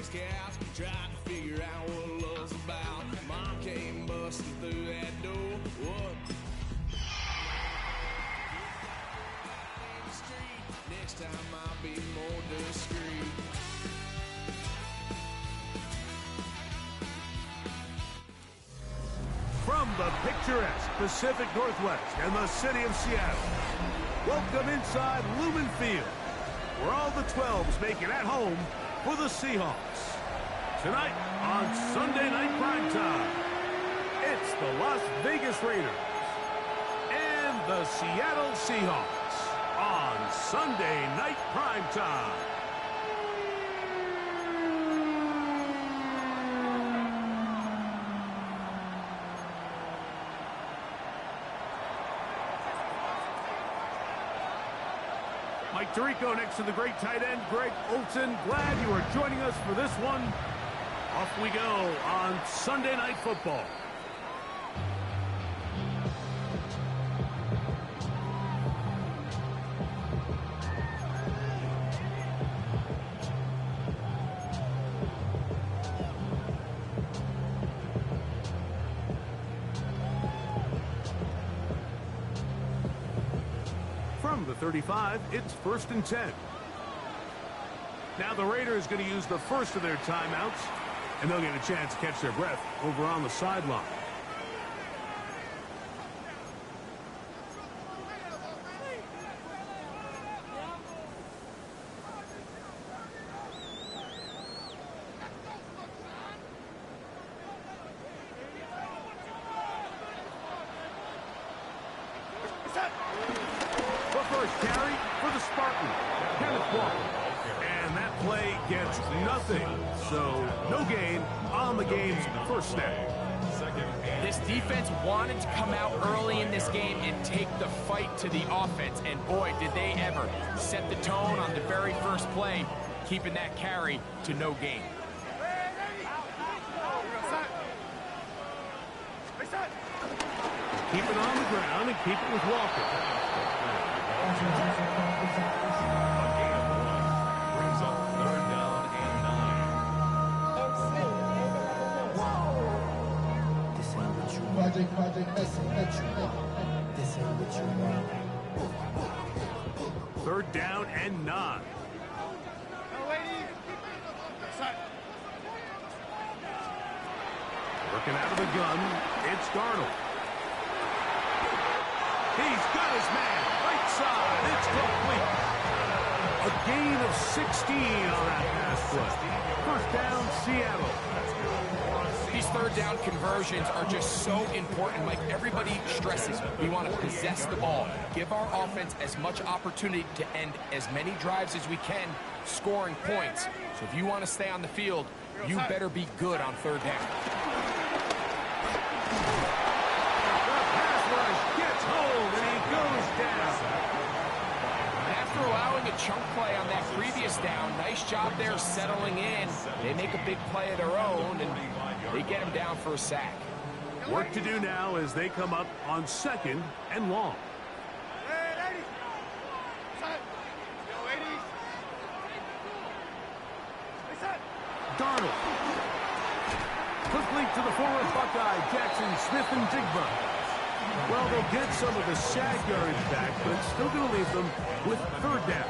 Scouts trying to figure out what love's about. Mom came busting through that door. What? Next time I'll be more discreet. From the picturesque Pacific Northwest and the city of Seattle, welcome inside Lumen Field, where all the 12s make it at home for the Seahawks. Tonight on Sunday Night Primetime, it's the Las Vegas Raiders and the Seattle Seahawks on Sunday Night Primetime. Mike Tirico next to the great tight end, Greg Olsen. Glad you are joining us for this one. Off we go on Sunday Night Football. From the 35, it's 1st and 10. Now the Raiders going to use the first of their timeouts, and they'll get a chance to catch their breath over on the sideline. The first carry for the Spartans, Kenneth Walker. And that play gets nothing. So no gain on the game's first snap. This defense wanted to come out early in this game and take the fight to the offense. And boy, did they ever set the tone on the very first play, keeping that carry to no gain. Keep it on the ground and keep it with Walker. Third down and 9. Working out of the gun, it's Darnold. He's got his man, right side, it's complete. A gain of 16 on that pass play. First down, Seattle. These third down conversions are just so important. Like everybody stresses, we want to possess the ball, give our offense as much opportunity to end as many drives as we can, scoring points. So if you want to stay on the field, you better be good on third down. Allowing a chunk play on that previous down. Nice job there settling in. They make a big play of their own, and they get him down for a sack. Work to do now as they come up on 2nd and long. Darnold. Quickly to the forward Buckeye, Jackson Smith and Jigba. Well, they'll get some of the sack yards back, but still going to leave them with third down.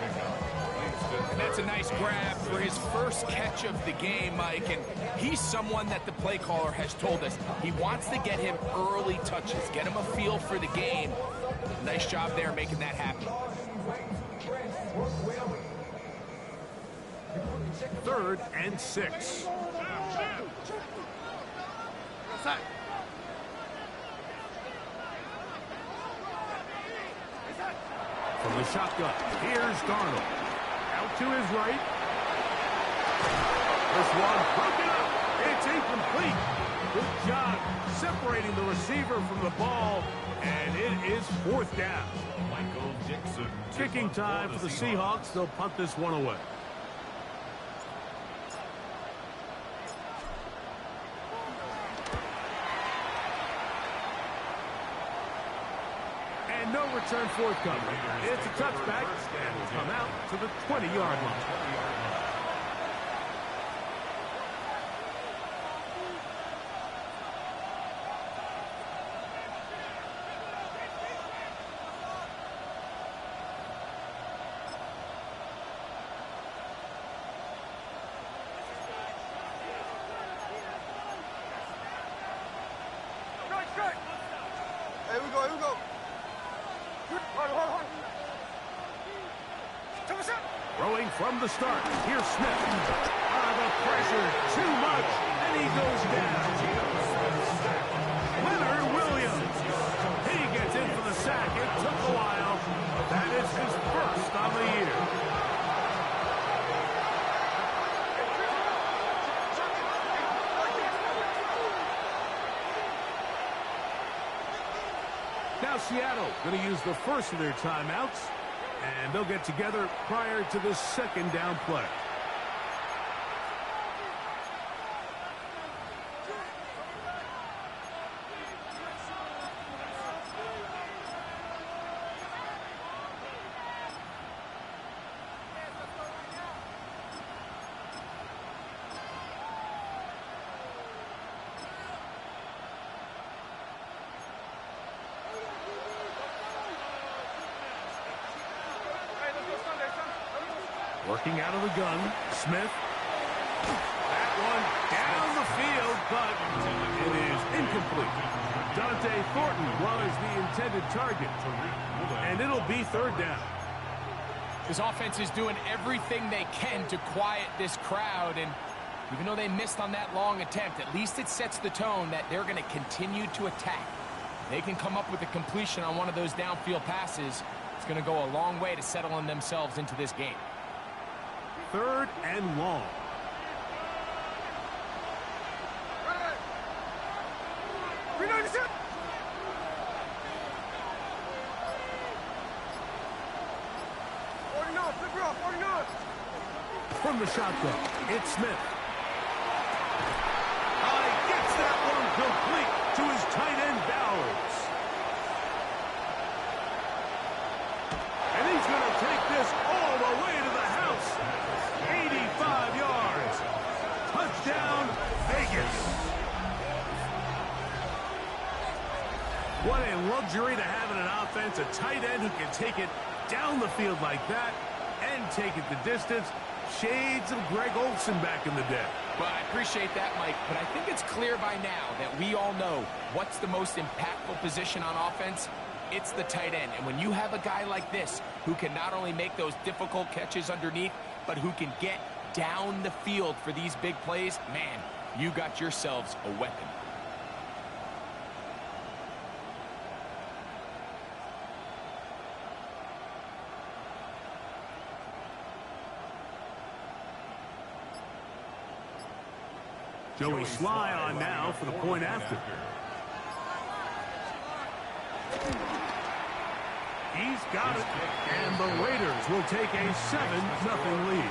And that's a nice grab for his first catch of the game, Mike. And he's someone that the play caller has told us he wants to get him early touches, get him a feel for the game. Nice job there making that happen. 3rd and 6. From the shotgun, here's Darnold. Out to his right. This one broken up. It's incomplete. Good job separating the receiver from the ball, and it is 4th down. Michael Dixon. Kicking time for the Seahawks. They'll punt this one away. And no return forthcoming. It's a touchback and will come out to the 20-yard line. Throwing from the start. Here's Smith. The pressure, too much, and he goes down. Leonard Williams. He gets in for the sack. It took a while, but that is his first on the year. Now Seattle going to use the first of their timeouts, and they'll get together prior to the second down play. Working out of the gun, Smith. That one down the field, but it is incomplete. Dante Thornton was the intended target, and it'll be third down. This offense is doing everything they can to quiet this crowd, and even though they missed on that long attempt, at least it sets the tone that they're going to continue to attack. They can come up with a completion on one of those downfield passes. It's going to go a long way to settling themselves into this game. Third and long. From the shotgun, it's Smith. He gets that one complete to his tight end, Bowers. And he's going to take this all the way to the house. 85 yards. Touchdown, Vegas. What a luxury to have in an offense, a tight end who can take it down the field like that and take it the distance. Shades of Greg Olsen back in the day. Well, I appreciate that, Mike, but I think it's clear by now that we all know what's the most impactful position on offense. It's the tight end. And when you have a guy like this who can not only make those difficult catches underneath, but who can get down the field for these big plays, man, you got yourselves a weapon. Joey Sly on now for the point after. He's got it. And the Raiders will take a 7-0 lead.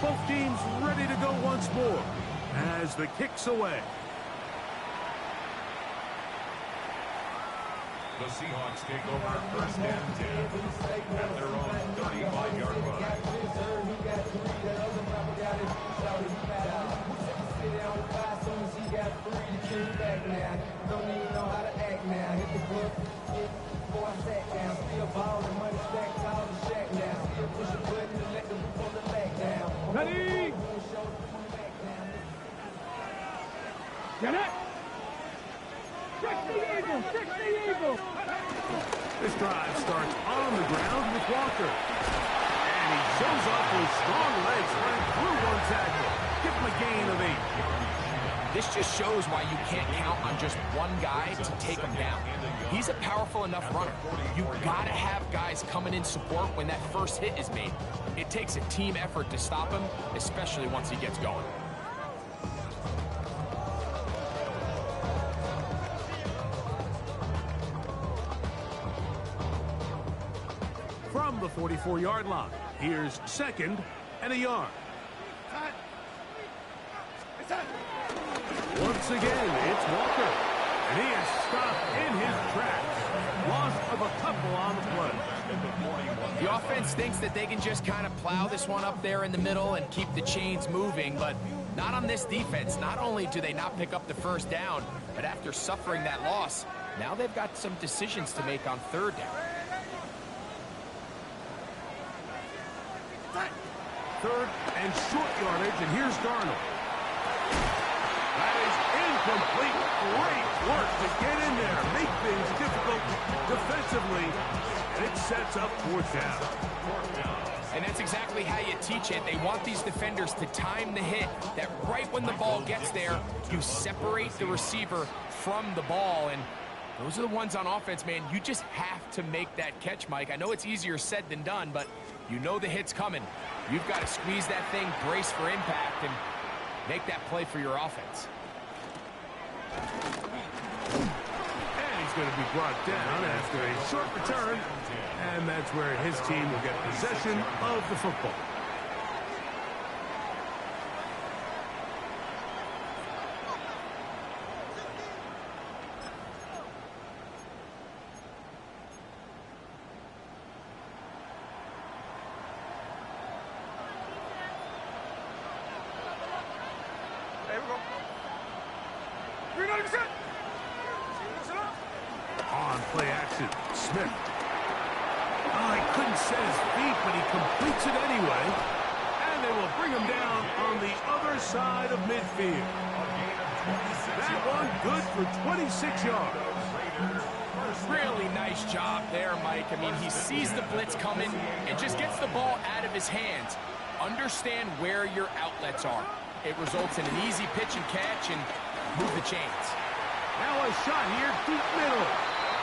Both teams ready to go once more as the kick's away. The Seahawks take over first and 10 at their own 35-yard line. Ready? Get it? This drive starts on the ground with Walker. And he shows up with strong legs running through one tackle. Give him a gain of 8. This just shows why you can't count on just one guy to take him down. He's a powerful enough runner. You got to have guys coming in support when that first hit is made. It takes a team effort to stop him, especially once he gets going. From the 44-yard line, here's 2nd and a yard. Once again, it's Walker. And he is stopped in his tracks. Loss of a couple on the play. The offense thinks that they can just kind of plow this one up there in the middle and keep the chains moving, but not on this defense. Not only do they not pick up the first down, but after suffering that loss, now they've got some decisions to make on third down. third and short yardage, and here's Darnold. That is incomplete. Great work to get in there, make things difficult defensively, and it sets up fourth down. And that's exactly how you teach it. They want these defenders to time the hit, that right when the ball gets there, you separate the receiver from the ball. And those are the ones on offense, man. You just have to make that catch, Mike. I know it's easier said than done, but you know the hit's coming. You've got to squeeze that thing, brace for impact, and make that play for your offense. And he's going to be brought down after a short return. And that's where his team will get possession of the football. On play action, Smith. Oh, he couldn't set his feet, but he completes it anyway. And they will bring him down on the other side of midfield. That one good for 26 yards. Really nice job there, Mike. I mean, he sees the blitz coming and just gets the ball out of his hands. Understand where your outlets are. It results in an easy pitch and catch and move the chains. Now a shot here, deep middle.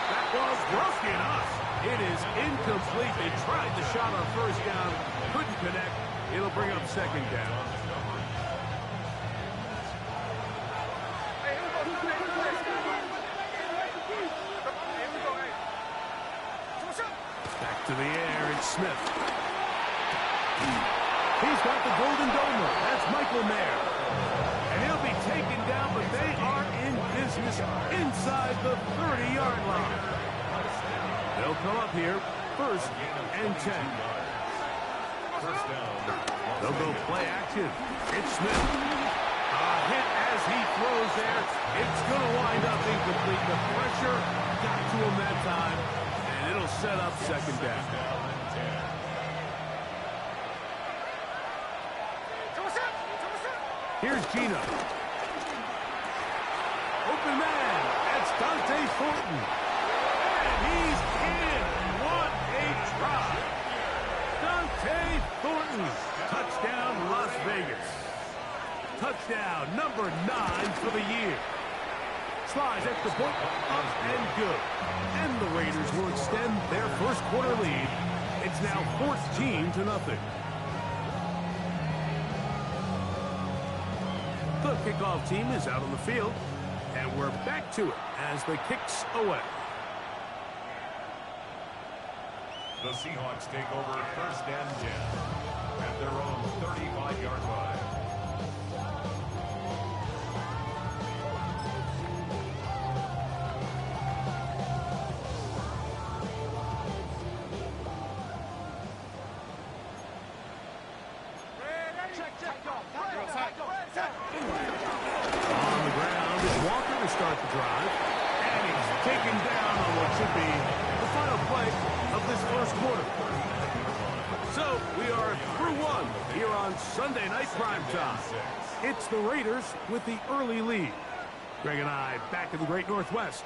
That ball broken up. It is incomplete. They tried the shot on first down, couldn't connect. It'll bring up second down. Back to the air, it's Smith. He's got the Golden Domer. That's Michael Mayer. And he'll be taken down, but they are in business inside the 30-yard line. They'll come up here, first and 10. They'll go play action. It's Smith. A hit as he throws there. It's going to wind up incomplete. The pressure got to him that time, and it'll set up second down. Here's Gino. Open man. That's Dante Thornton. And he's in. What a try. Dante Thornton. Touchdown, Las Vegas. Touchdown, number 9 for the year. Slides extra point, up and good. And the Raiders will extend their first quarter lead. It's now 14-0. The kickoff team is out on the field, and we're back to it as the kicks away. The Seahawks take over first and 10 at their own 35-yard line. On the ground is Walker to start the drive, and he's taken down on what should be the final play of this first quarter. So we are through one here on Sunday Night Primetime. It's the Raiders with the early lead. Greg and I back in the Great Northwest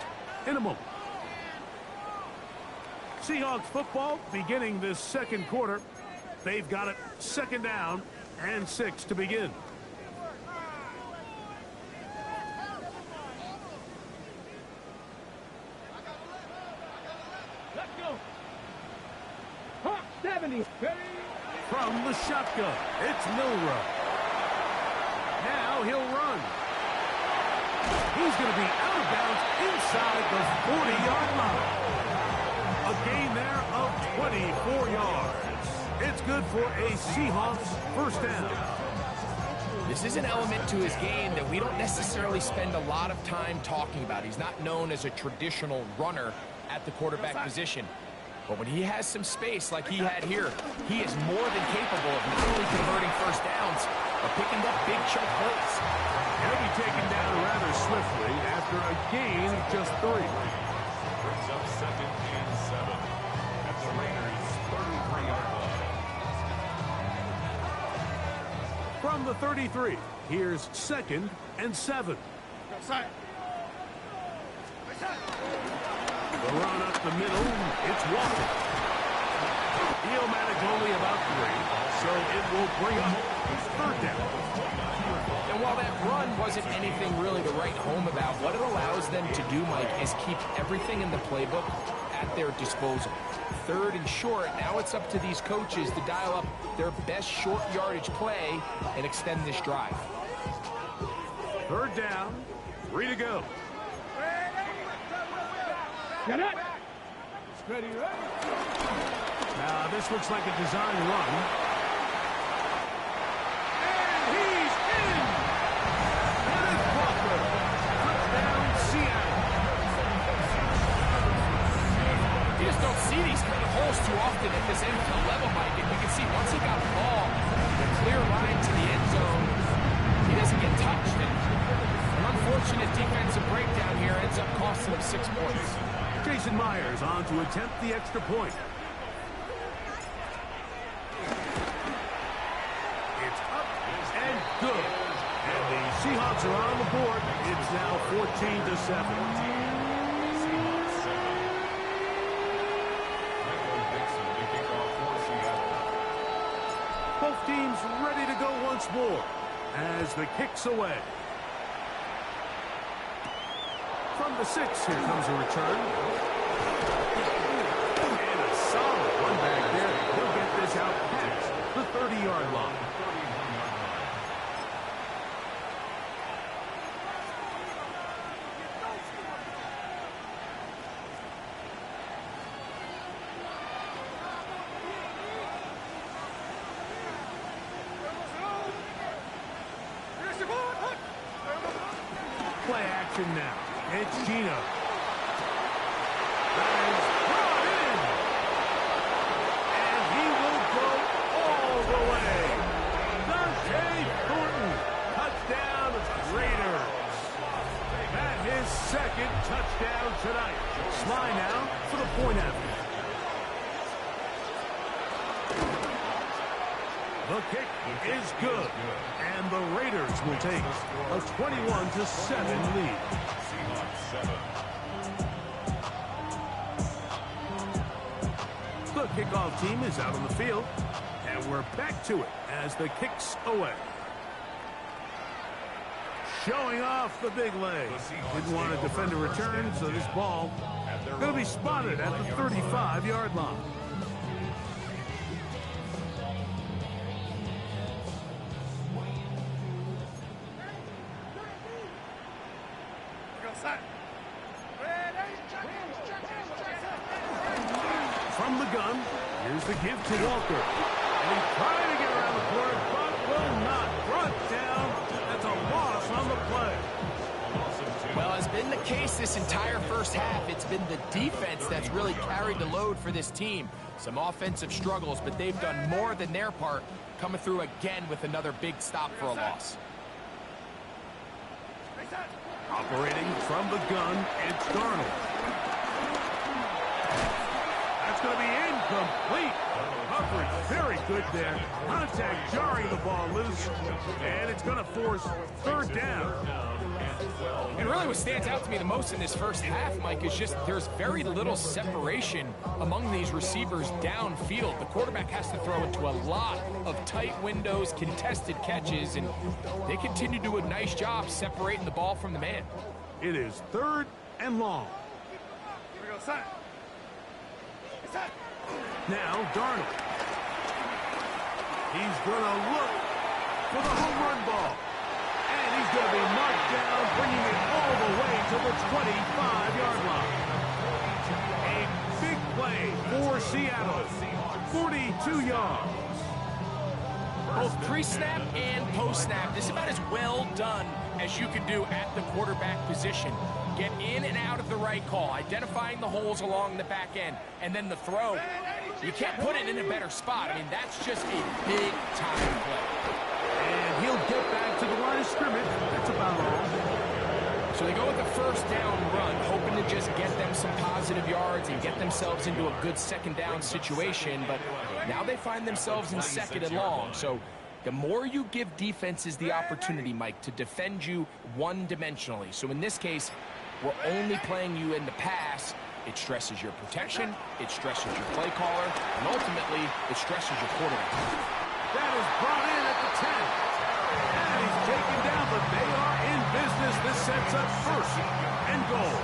in a moment. Seahawks football beginning this second quarter. They've got it second down and 6 to begin. Let's go. Hawk 70. From the shotgun, it's Milroe. Now he'll run. He's going to be out of bounds inside the 40-yard line. A gain there of 24 yards. It's good for a Seahawks first down. This is an element to his game that we don't necessarily spend a lot of time talking about. He's not known as a traditional runner at the quarterback position. But when he has some space like he had here, he is more than capable of not only converting first downs, but picking up big chunk plays. He'll be taken down rather swiftly after a gain of just 3. Brings up second and 7 at the Raiders' 33-yard line. From the 33, here's 2nd and 7. The run up the middle, it's Walker. He'll manage only about 3, so it will bring up 3rd down. And while that run wasn't anything really to write home about, what it allows them to do, Mike, is keep everything in the playbook at their disposal. 3rd and short, now it's up to these coaches to dial up their best short yardage play and extend this drive. 3rd down, 3 to go. Get it. Ready, ready. Now this looks like a design run. And he's in! That is Walker. Touchdown, Seattle. You just don't see these kind of holes too often at this infield level, Mike. And you can see once he got the ball, the clear line to the end zone, he doesn't get touched. And an unfortunate defensive breakdown here ends up costing him 6 points. Jason Myers on to attempt the extra point. It's up and good. And the Seahawks are on the board. It's now 14-7. Both teams ready to go once more as the kick's away. From the 6, here comes a return. And a solid one back there. He'll get this out past the 30-yard line. Play action now. It's Gino. That is brought in. And he will go all the way. Dante Thornton. Touchdown, Raiders. That his 2nd touchdown tonight. Sly now for the point after. The kick is good. And the Raiders will take a 21-7 lead. The kickoff team is out on the field, and we're back to it as the kick's away. Showing off the big leg. Didn't want to defend a return, so this ball going to be spotted at the 35-yard line. From the gun, here's the give to Walker. And he's trying to get around the corner, but will not. Brought down. That's a loss on the play. Well, as been the case this entire first half, it's been the defense that's really carried the load for this team. Some offensive struggles, but they've done more than their part, coming through again with another big stop for a loss. Operating from the gun, it's Darnold. That's going to be incomplete. Coverage very good there. Contact jarring the ball loose. And it's going to force 3rd down. And really what stands out to me the most in this first half, Mike, is just there's very little separation among these receivers downfield. The quarterback has to throw into a lot of tight windows, contested catches, and they continue to do a nice job separating the ball from the man. It is 3rd and long. Here we go, son. Now Darnold. He's going to look for the home run ball. And he's going to be marked down, bringing it all the way to the 25-yard line. A big play for Seattle. 42 yards. Both pre-snap and post-snap, this is about as well done as you can do at the quarterback position. Get in and out of the right call, identifying the holes along the back end, and then the throw. You can't put it in a better spot. I mean, that's just a big-time play. And he'll get back to the line of scrimmage. That's about all. So they go with the 1st down run, hoping to just get them some positive yards and get themselves into a good 2nd down situation. But now they find themselves in 2nd and long. So The more you give defenses the opportunity, Mike, to defend you one-dimensionally. So in this case, we're only playing you in the pass. It stresses your protection, it stresses your play caller, and ultimately, it stresses your quarterback. That is brought in at the 10. And he's taken down, but they are in business. This sets up first and goal.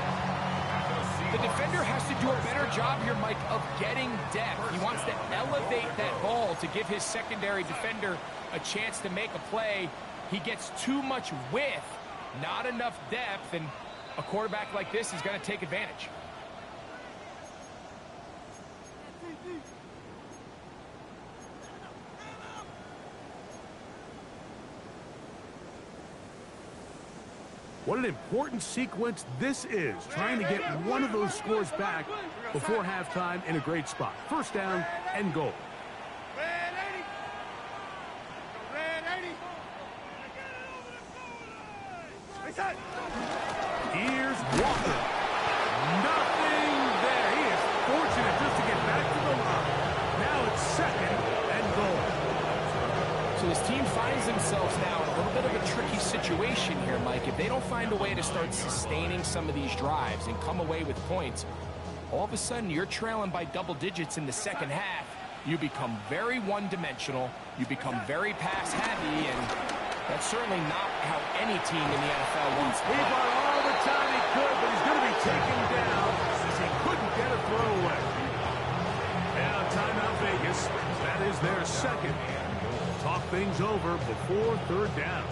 The defender has to do a better job here, Mike, of getting depth. He wants to elevate that ball to give his secondary defender a chance to make a play. He gets too much width, not enough depth, and a quarterback like this is going to take advantage. What an important sequence this is, trying to get one of those scores back before halftime in a great spot. First down and goal. Red 80. Red 80. Hey, set. Here's Walker. Nothing there. He is fortunate just to get back to the line. Now it's second and goal. So this team finds themselves now in a little bit of a tricky situation here, Mike. If they don't find a way to start sustaining some of these drives and come away with points, all of a sudden you're trailing by double digits in the second half. You become very one-dimensional. You become very pass-heavy, and that's certainly not how any team in the NFL wants to He play. got all the time he could, but he's going to be taken down as he couldn't get a throw away. And timeout Vegas. That is their second. Talk things over before third down.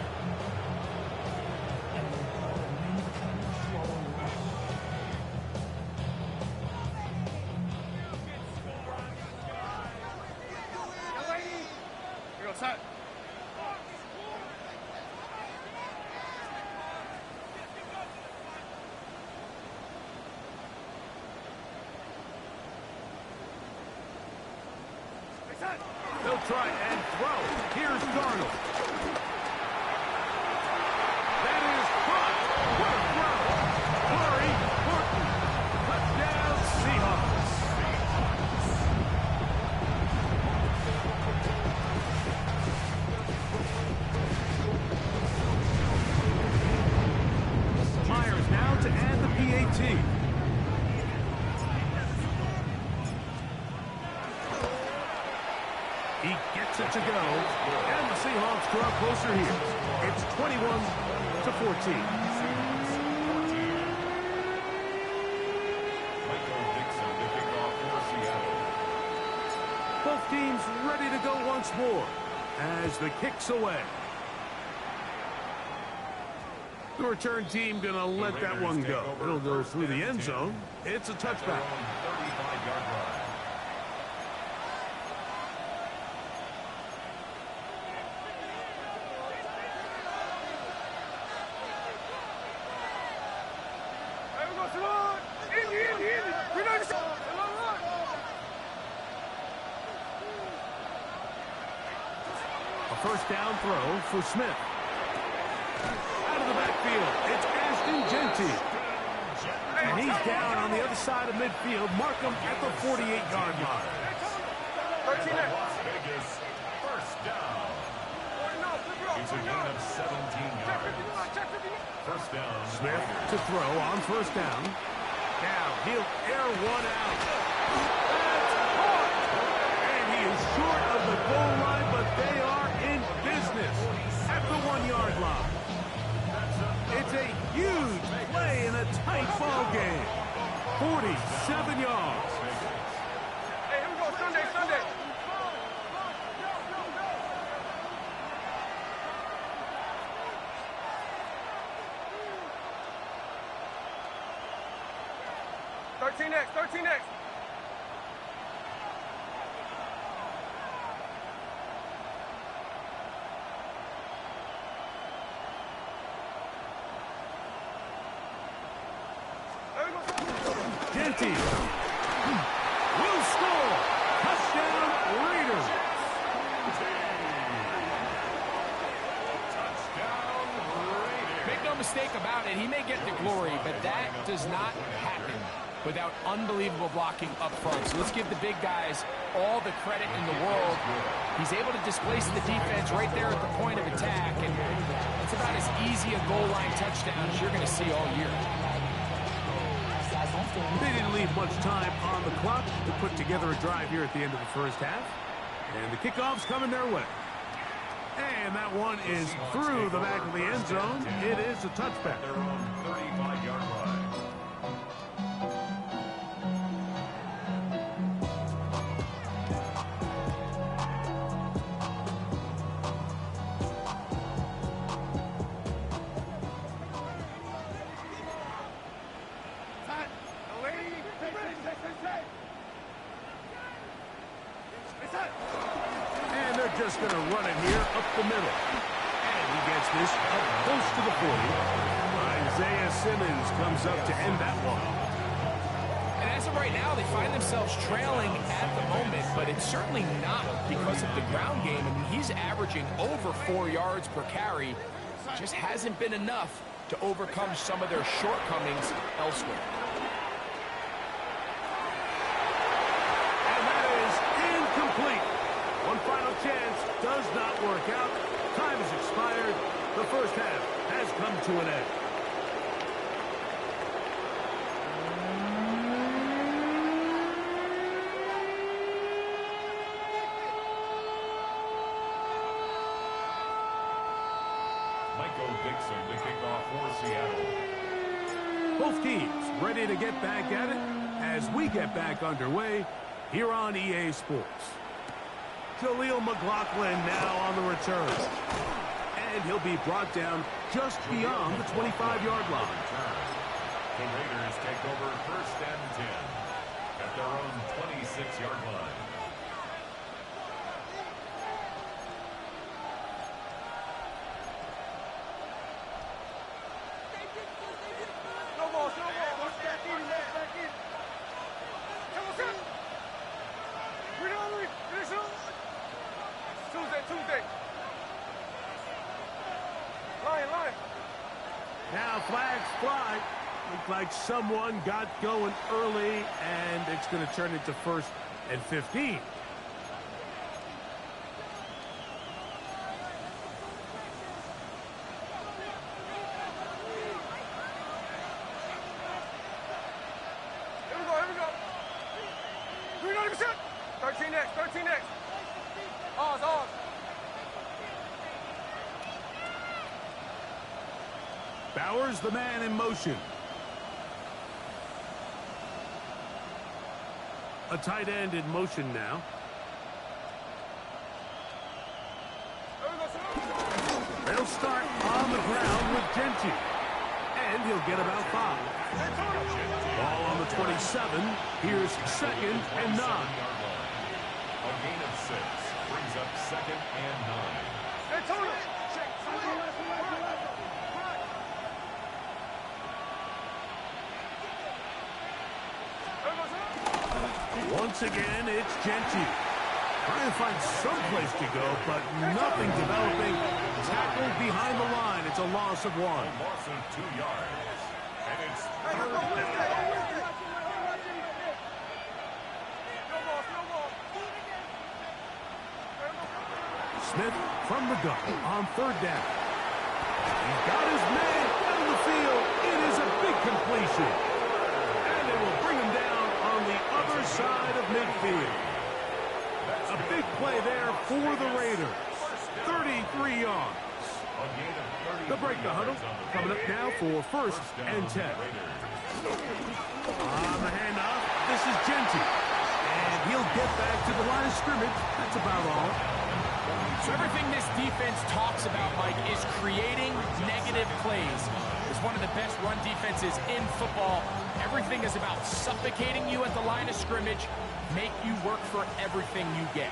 Here we go, set. Hey, set. They'll try and throw. Here's Darnold. That is caught. What a throw. Murray, Horton. Touchdown, Seahawks. Myers now to add the PAT. He gets it to go, and the Seahawks draw closer here. It's 21-14. Michael Dixon to kick off for Seattle. Both teams ready to go once more as the kick's away. The return team going to let that one go. It'll go through the end zone. It's a touchback. Their own 35-yard line. Hey, we go, Salon. Easy. We know this. A first down throw for Smith. Out of the backfield, it's Ashton Genty. And he's down on the other side of midfield. Mark him at the 48-yard line. 13 there. Las Vegas, first down. It's a gain of 17 yards. First down. Smith to throw on first down. Now he'll air one out. That's caught! And he is short of the goal line, but they are in business at the 1-yard line. It's a huge play in a tight ball game. 47 yards. Hey, here we go, Sunday. 13 next. Genty will score. Touchdown, Raiders. Make no mistake about it, he may get the glory, but that does not happen without unbelievable blocking up front. So let's give the big guys all the credit in the world. He's able to displace the defense right there at the point of attack, and it's about as easy a goal line touchdown as you're going to see all year. They didn't leave much time on the clock to put together a drive here at the end of the first half. And the kickoff's coming their way. And that one is through the back of the end zone. It is a touchback. Their own 35-yard line. And they're just going to run it here up the middle. And he gets this up close to the 40. Isaiah Simmons comes up to end that one. And as of right now, they find themselves trailing at the moment, but it's certainly not because of the ground game. I mean, he's averaging over 4 yards per carry. Just hasn't been enough to overcome some of their shortcomings elsewhere. And that is incomplete. One final chance does not work out. Time has expired. The first half has come to an end. Michael Dixon to kick off for Seattle. Both teams ready to get back at it as we get back underway here on EA Sports. Jaleel McLaughlin now on the return. And he'll be brought down just beyond the 25-yard line. The Raiders take over 1st and 10 at their own 26-yard line. Tuesday. Line. Now flags fly. Looks like someone got going early, and it's going to turn into 1st and 15. Here we go. 390%. 13 next. Ours. Bowers, the man in motion. A tight end in motion now. They'll start on the ground with Genty. And he'll get about 5. Ball on the 27. Here's 2nd and 9. A gain of 6 brings up 2nd and 9. Once again, it's Genty. Trying to find some place to go, but nothing developing. Tackled behind the line. It's a loss of 1. A loss of 2 yards. And it's 3rd down. Smith from the gun on 3rd down. He's got his man down the field. It is a big completion. And it will bring him down on the other side of midfield. A big play there for the Raiders. 33 yards. They'll break the huddle. Coming up now for 1st and 10. On the handoff, this is Genty. And he'll get back to the line of scrimmage. That's about all. So everything this defense talks about, Mike, is creating negative plays. It's one of the best run defenses in football. Everything is about suffocating you at the line of scrimmage, make you work for everything you get.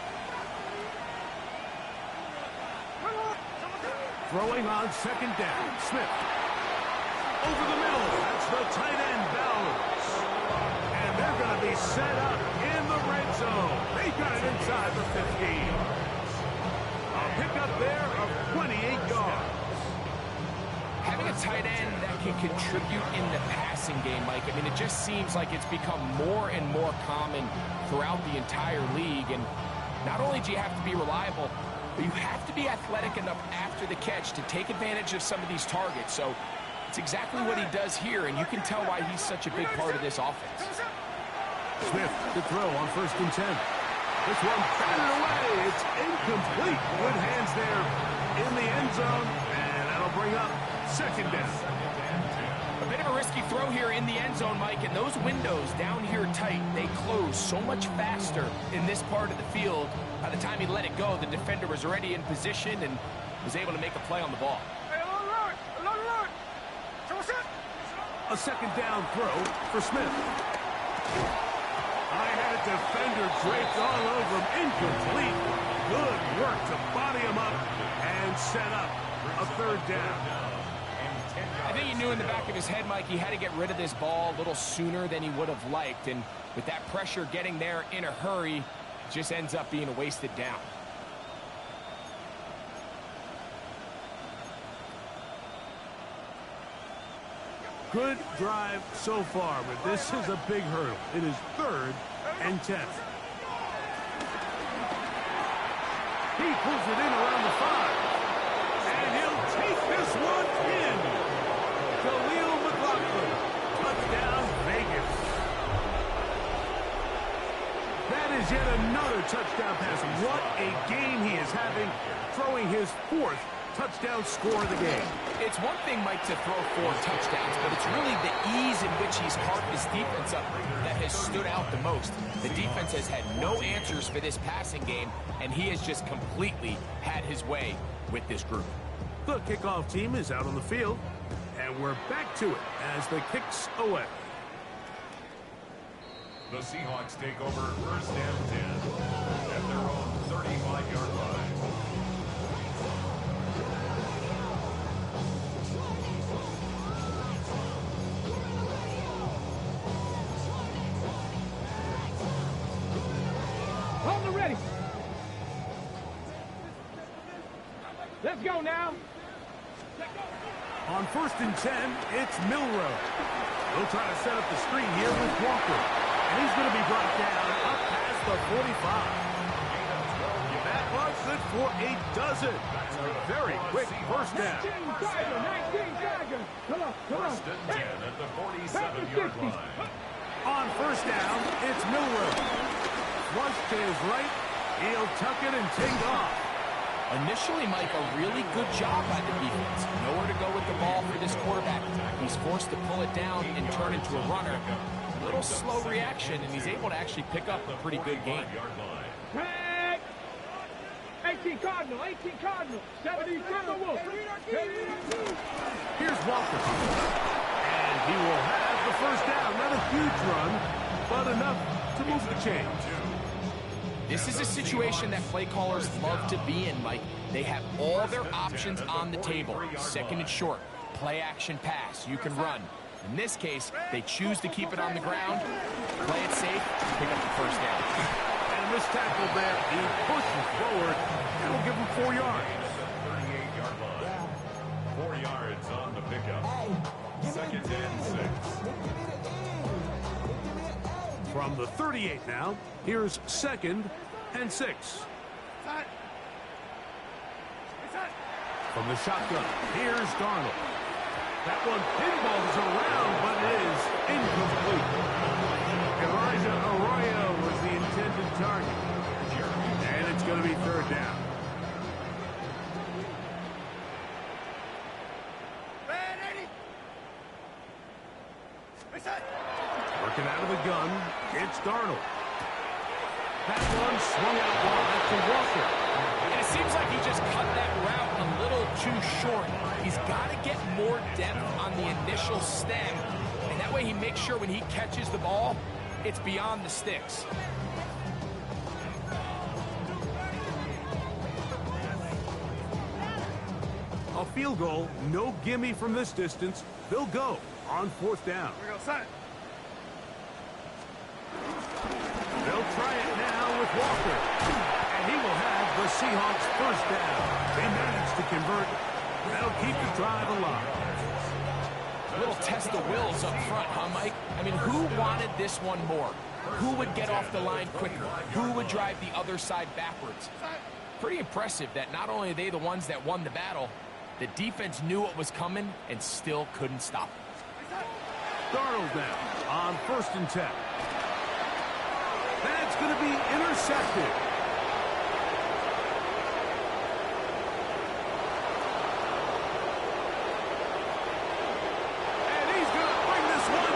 Throwing on 2nd down, Smith. Over the middle, that's the tight end, Bowers. And they're going to be set up in the red zone. They got it inside the 15. A pickup there of 28 yards. Having a tight end that can contribute in the pass passing game, Mike. I mean, it just seems like it's become more and more common throughout the entire league. And not only do you have to be reliable, but you have to be athletic enough after the catch to take advantage of some of these targets. So it's exactly what he does here, and you can tell why he's such a big part of this offense. Smith to throw on 1st and 10. This one batted away. It's incomplete. Good hands there in the end zone, and that'll bring up 2nd down. A bit of a risky throw here in the end zone, Mike, and those windows down here tight, they close so much faster in this part of the field. By the time he let it go, the defender was already in position and was able to make a play on the ball. A 2nd down throw for Smith. I had a defender draped all over him. Incomplete. Good work to body him up and set up a 3rd down. I think he knew in the back of his head, Mike, he had to get rid of this ball a little sooner than he would have liked. And with that pressure getting there in a hurry, it just ends up being a wasted down. Good drive so far, but this is a big hurdle. It is 3rd and 10. He pulls it in around the 5. And he'll take this one in. Khalil McLaughlin. Touchdown, Vegas. That is yet another touchdown pass. What a game he is having, throwing his 4th touchdown score of the game. It's one thing, Mike, to throw 4 touchdowns, but it's really the ease in which he's carved his defense up that has stood out the most. The defense has had no answers for this passing game, and he has just completely had his way with this group. The kickoff team is out on the field, and we're back to it as the kicks away. The Seahawks take over 1st and 10 at their own 35-yard line. Ready. Let's go now. On 1st and 10, it's Milroe. He'll try to set up the screen here with Walker. And he's going to be brought down up past the 45. That was good for a dozen. That's a very quick 1st down. 19 Tiger. Come on. 1st and 10 at the 47-yard line. On 1st down, it's Milroe. Flush to his right. He'll tuck it and take off. Initially, Mike, a really good job by the defense. Nowhere to go with the ball for this quarterback. He's forced to pull it down and turn into a runner. A little slow reaction, and he's able to actually pick up a pretty good game. 18 Cardinal. 70 Wolf. Here's Walker. And he will have the 1st down. Not a huge run, but enough to move the chains. This is a situation that play callers love to be in, Mike. They have all their options on the table. 2nd and short, play action pass, you can run. In this case, they choose to keep it on the ground, play it safe, pick up the 1st down. And this tackle there, he pushes forward, and will give him 4 yards. 38-yard line. 4 yards on the pickup. 2nd and 6. From the 38 now, here's 2nd and 6. From the shotgun, here's Darnold. That one pinballs around, but it is incomplete. Elijah Arroyo was the intended target. And it's going to be 3rd down. Working out of the gun, it's Darnold. That one swung out wide to Walker. And it seems like he just cut that route a little too short. He's got to get more depth on the initial stem, and that way he makes sure when he catches the ball, it's beyond the sticks. A field goal, no gimme from this distance. They'll go on 4th down. Here we go, son. They'll try it now with Walker. And he will have the Seahawks 1st down. They managed to convert. They'll keep the drive alive. A little test the wills up front, huh, Mike? I mean, who wanted this one more? Who would get off the line quicker? Who would drive the other side backwards? Pretty impressive that not only are they the ones that won the battle, the defense knew what was coming and still couldn't stop it. Darnold now on 1st and 10. That's going to be intercepted. And he's going to bring this one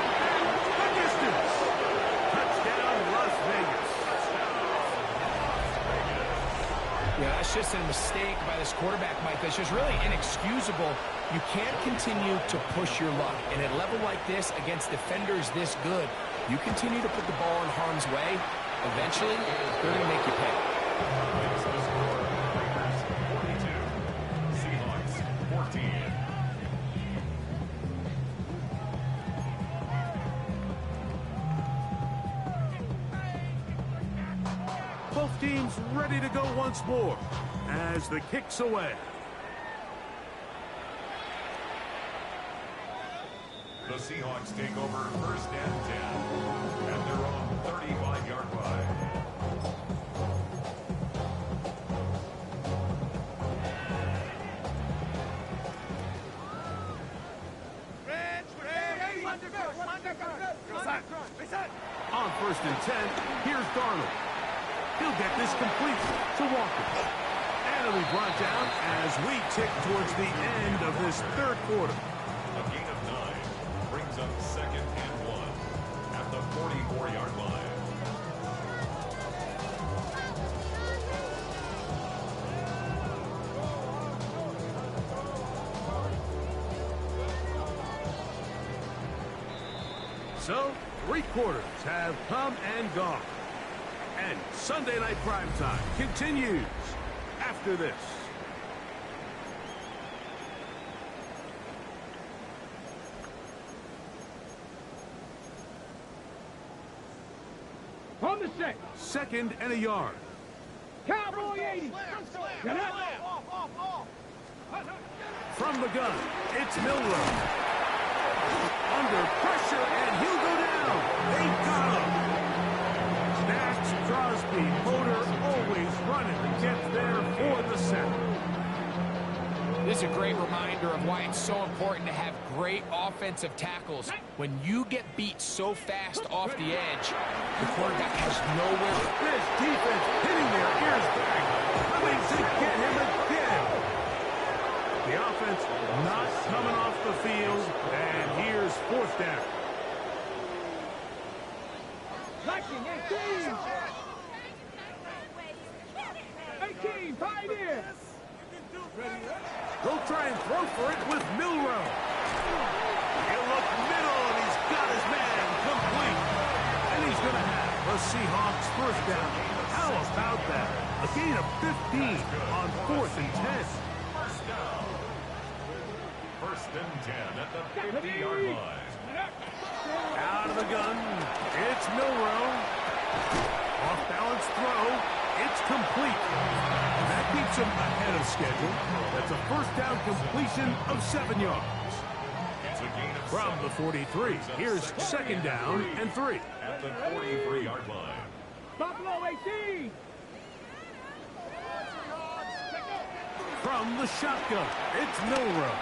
the distance. Touchdown, Las Vegas. Yeah, that's just a mistake by this quarterback, Mike. That's just really inexcusable. You can't continue to push your luck. And at a level like this, against defenders this good, you continue to put the ball in harm's way, eventually, they're going to make you pay. Seahawks 14. Both teams ready to go once more as the kick's away. The Seahawks take over 1st and 10 at their own 35-yard line. On 1st and 10, here's Darnold. He'll get this complete to Walker. And he'll be brought down as we tick towards the end of this 3rd quarter. A gain of 9 brings up 2nd and 1 at the 44-yard line. So, 3 quarters have come and gone. And Sunday Night Primetime continues after this. On the set. 2nd and a yard. Cowboy 80. Get up. From the gun, it's Milroe. Under pressure, and he'll go down. They got him. Snacks, Crosby, motor always running. Gets there for the sack. This is a great reminder of why it's so important to have great offensive tackles. When you get beat so fast off the edge, the quarterback has nowhere. This defense hitting their ears back, coming to get him again. The offense not coming off the field, and here's 4th down. Liking 18. 18, pioneer. They'll try and throw for it with Milroe. He'll look middle, and he's got his man complete. And he's going to have a Seahawks 1st down. How about that? A gain of 15 on 4th and 10. 1st and 10 at the 50-yard line. Out of the gun, it's Milroe. Off balance throw, it's complete. That keeps him ahead of schedule. That's a 1st down completion of 7 yards. It's a gain of From the 43, here's 2nd down and 3. at the 43-yard line. Buffalo 18. From the shotgun, it's Milroe.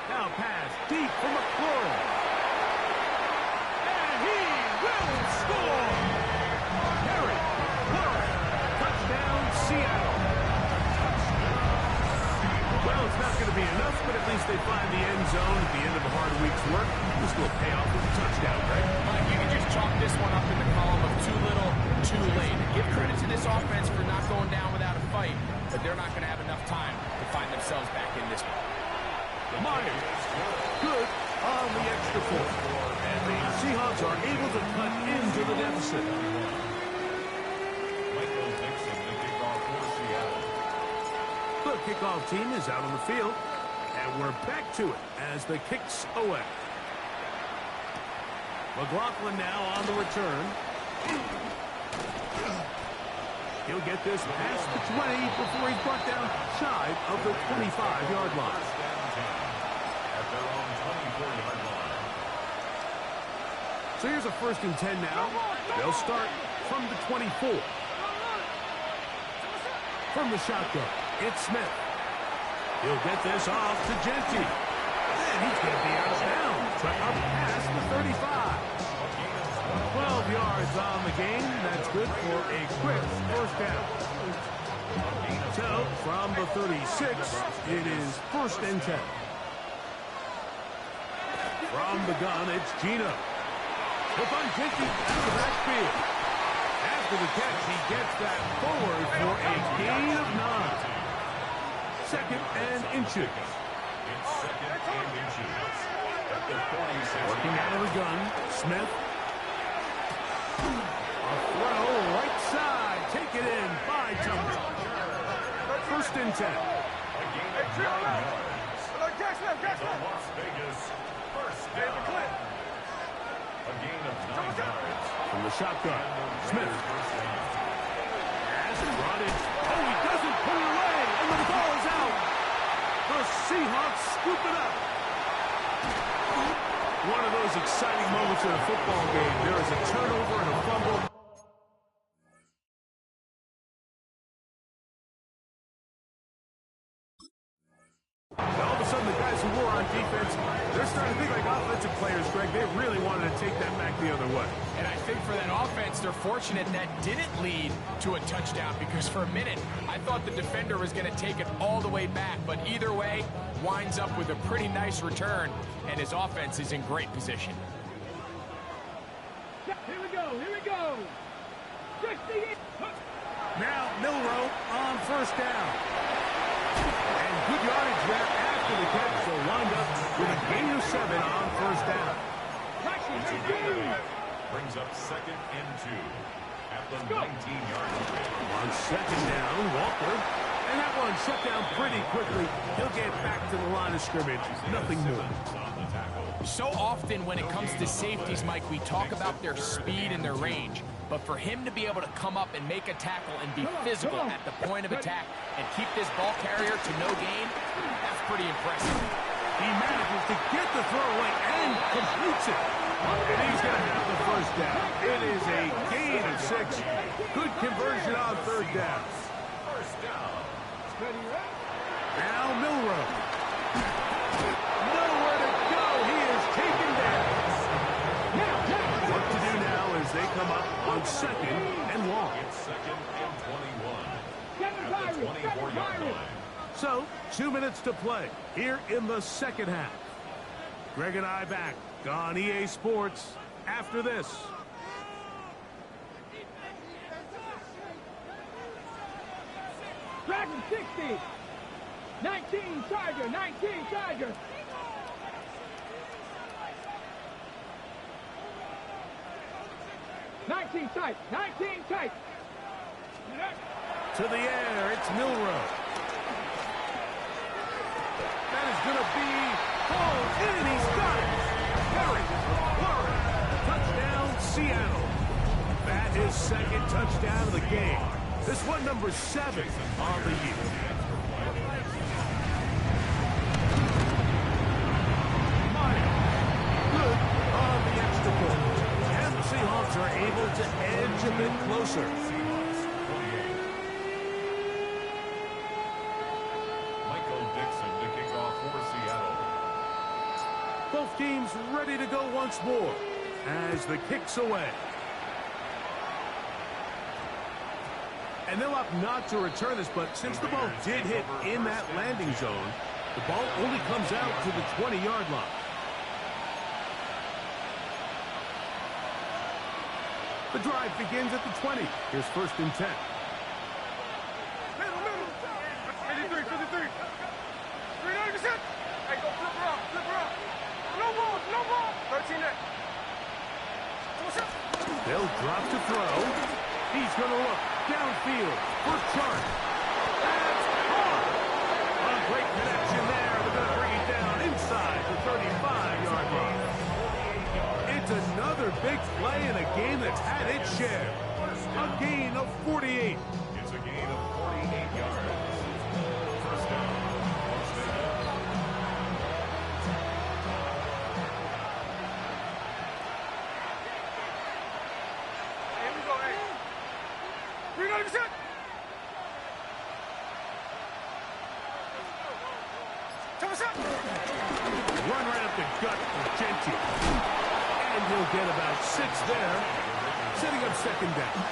Now pass deep for McLaurin. And he will score! Harry McLaurin. Touchdown, Seattle. Well, it's not going to be enough, but at least they find the end zone at the end of a hard week's work. This will pay off with a touchdown, right? Mike, you can just chalk this one up in the column of too little, too late. Give credit to this offense for not going down without a fight, but they're not going to have enough time to find themselves back in this one. Myers, good on the extra point. And the Seahawks are able to cut into the deficit. Michael Dixon, the kickoff for Seattle. The kickoff team is out on the field, and we're back to it as the kick's away. McLaughlin now on the return. He'll get this past the 20 before he's brought down shy of the 25-yard line. At their own 24-yard line. So here's a 1st and 10 now. They'll start from the 24. From the shotgun, it's Smith. He'll get this off to Genty. And he's going to be out of bounds, but up past the 35. 12 yards on the game. That's good for a quick 1st down. So, from the 36, it is 1st and 10. From the gun, it's Gino. Stephon Genty out of the backfield. After the catch, he gets that forward for a gain of 9. 2nd and inches. It's 2nd and inches. At the 46. Working out of the gun, Smith. A throw right side. Take it in by Thomas. 1st and 10. A gain of 9 yards. The Las Vegas 1st down. A gain of 9 yards. From the shotgun, Smith. Has it brought it. Oh, he doesn't put it away, and the ball is out. The Seahawks scoop it up. One of those exciting moments in a football game. There is a turnover and a fumble. All of a sudden, the guys who were on defense, they're starting to think like offensive players, Greg. They really wanted to take that back the other way. And I think for that offense, they're fortunate that didn't lead to a touchdown, because for a minute, I thought the defender was going to take it all the way back. But either way, winds up with a pretty nice return, and his offense is in great position. Here we go. Here we go. 60. Now Milroe on 1st down. And good yardage there after the catch. So wind up with a gain of 7 on 1st down. Brings up 2nd and 2 at the 19-yard line. On 2nd down, Walker. And that one shut down pretty quickly. He'll get back to the line of scrimmage. Nothing more. So often when it comes to safeties, Mike, we talk about their speed and their range. But for him to be able to come up and make a tackle and be physical at the point of attack and keep this ball carrier to no gain, that's pretty impressive. He manages to get the throw away and completes it. And he's going to have the 1st down. It is a gain of 6. Good conversion on 3rd down. 1st down. Now Milroe. Nowhere to go. He is taken down. What to do now as they come up on 2nd and long. It's 2nd and 21 at the 24-yard line. So, 2 minutes to play here in the 2nd half. Greg and I back on EA Sports after this. Dragon 60. 19 Charger. 19 Charger. Tight. 19 tight. To the air, it's Milroe. That is going to be pulled in. He's got it. Harry Warren. Touchdown, Seattle. That is 2nd touchdown of the game. This one number 7 on the year. Meyer. Good on the extra point. And the Seahawks are able to edge a bit closer. Michael Dixon to kick off for Seattle. Both teams ready to go once more as the kick's away. And they'll opt not to return this, but since the ball did hit in that landing zone, the ball only comes out to the 20-yard line. The drive begins at the 20. Here's 1st and 10. Middle. 53. 39%. Hey, go flip her up. No ball. 13 net. They'll drop to throw. He's going to look downfield for Chark. That's hard. A great connection there. They're going to bring it down inside the 35-yard line. It's another big play in a game that's had its share. A gain of 48. It's a gain of 48 yards. 1st down. Run right up the gut for Genty. And he'll get about 6 there, setting up second down.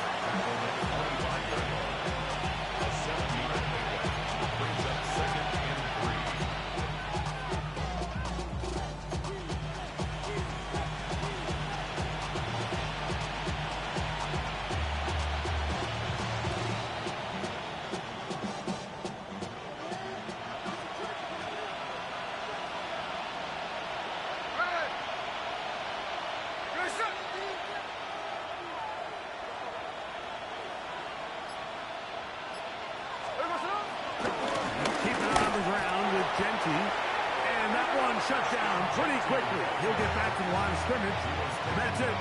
Genty, and that one shut down pretty quickly. He'll get back to the line of scrimmage, and that's it.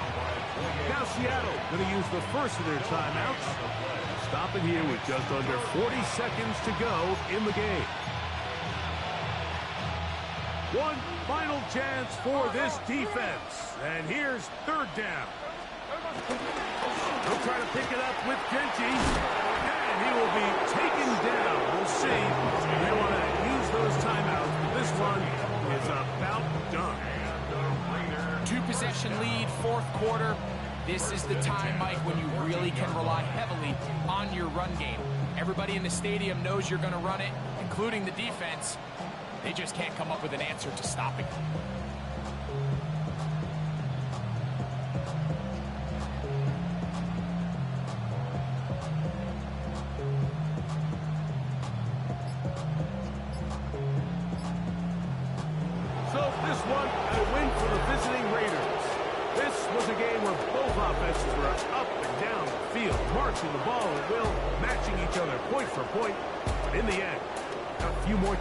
Now Seattle going to use the first of their timeouts. Stop it here with just under 40 seconds to go in the game. One final chance for this defense, and here's third down. They'll try to pick it up with Genty, and he will be taken down. We'll see. They want to use those timeouts, but this one is about done. 2-possession lead, fourth quarter. This is the time, Mike, when you really can rely heavily on your run game. Everybody in the stadium knows you're going to run it, including the defense. They just can't come up with an answer to stopping it. Offenses were up and down the field, marching the ball at will, matching each other point for point. But in the end, a few more